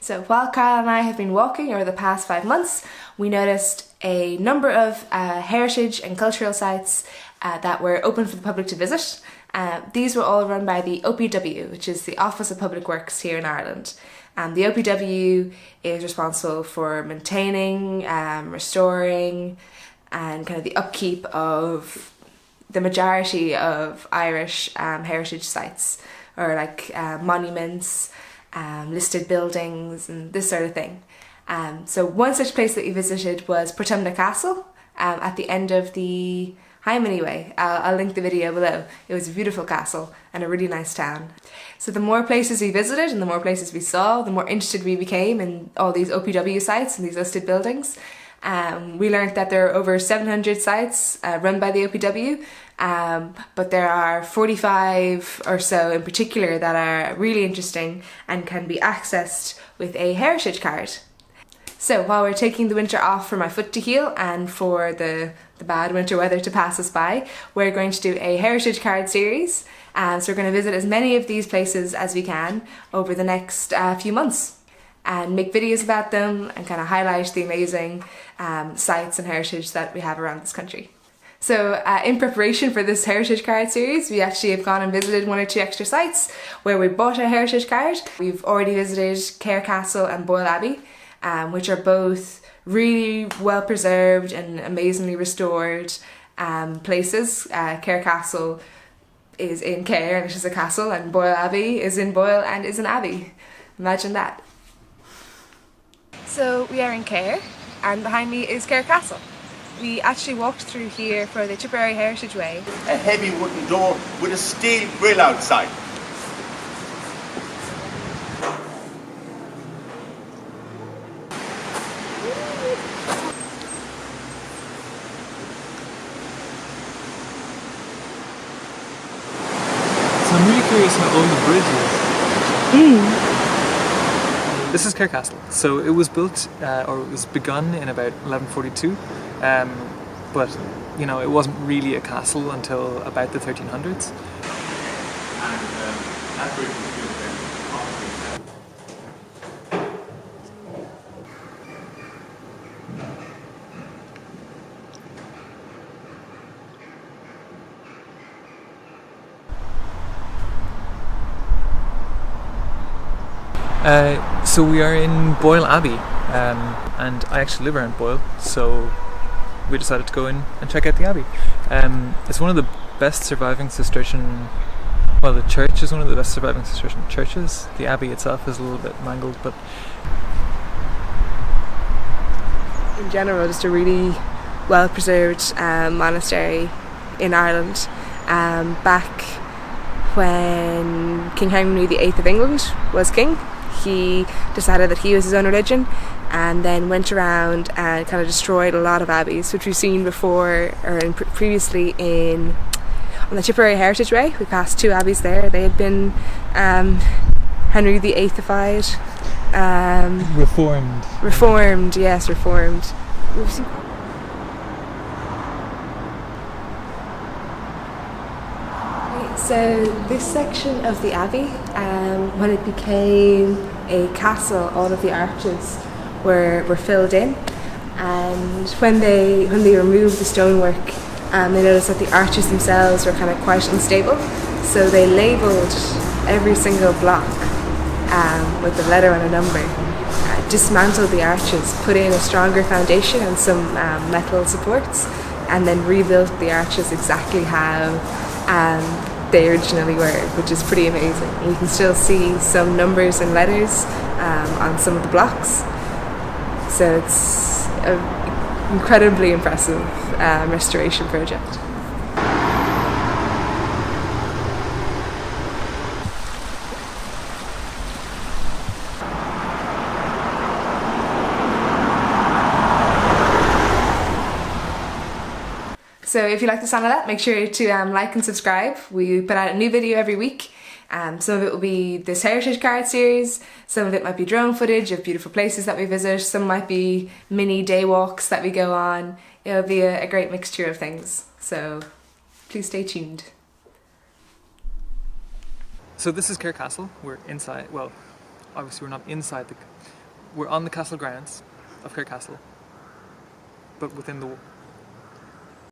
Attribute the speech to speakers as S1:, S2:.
S1: So while Carol and I have been walking over the past 5 months, we noticed a number of heritage and cultural sites that were open for the public to visit. These were all run by the OPW, which is the Office of Public Works here in Ireland. The OPW is responsible for maintaining, restoring, and kind of the upkeep of the majority of Irish heritage sites, or like monuments, listed buildings and this sort of thing. So one such place that we visited was Kerr Castle at the end of the Healy Way. I'll link the video below. It was a beautiful castle and a really nice town. So the more places we visited and the more places we saw, the more interested we became in all these OPW sites and these listed buildings. We learned that there are over 700 sites run by the OPW, but there are 45 or so in particular that are really interesting and can be accessed with a heritage card. So while we're taking the winter off for my foot to heal and for the bad winter weather to pass us by, we're going to do a heritage card series. So we're going to visit as many of these places as we can over the next few months and make videos about them and kind of highlight the amazing sites and heritage that we have around this country. So in preparation for this heritage card series, we actually have gone and visited 1 or 2 extra sites where we bought a heritage card. We've already visited Kerr Castle and Boyle Abbey, which are both really well preserved and amazingly restored places. Kerr Castle is in Kerr and it is a castle, and Boyle Abbey is in Boyle and is an abbey. Imagine that. So we are in Kerr, and behind me is Kerr Castle. We actually walked through here for the Tipperary Heritage Way.
S2: A heavy wooden door with a steel grille outside.
S3: So I'm really curious how old the bridge is. This is Kerr Castle. So it was built, or it was begun in about 1142, but you know, it wasn't really a castle until about the 1300s. So we are in Boyle Abbey, and I actually live around Boyle, so we decided to go in and check out the Abbey. It's one of the best surviving Cistercian, well, the church is one of the best surviving Cistercian churches. The Abbey itself is a little bit mangled, but
S1: in general, just a really well preserved monastery in Ireland. Back when King Henry VIII of England was king, he decided that he was his own religion and then went around and kind of destroyed a lot of abbeys, which we've seen before or previously on the Tipperary Heritage Way. We passed 2 abbeys there. They had been Henry VIII-ified.
S3: reformed.
S1: Reformed, yes, reformed. We've seen So this section of the abbey, when it became a castle, all of the arches were filled in, and when they removed the stonework, they noticed that the arches themselves were kind of quite unstable, so they labelled every single block with a letter and a number, dismantled the arches, put in a stronger foundation and some metal supports, and then rebuilt the arches exactly how they originally were, which is pretty amazing. You can still see some numbers and letters on some of the blocks, so it's an incredibly impressive restoration project. So if you like the sound of that, make sure to like and subscribe. We put out a new video every week. Some of it will be this heritage card series, some of it might be drone footage of beautiful places that we visit, some might be mini day walks that we go on. It'll be a great mixture of things, so please stay tuned.
S3: So this is Keira Castle. We're inside, well, obviously we're not inside we're on the castle grounds of Kerr Castle, but within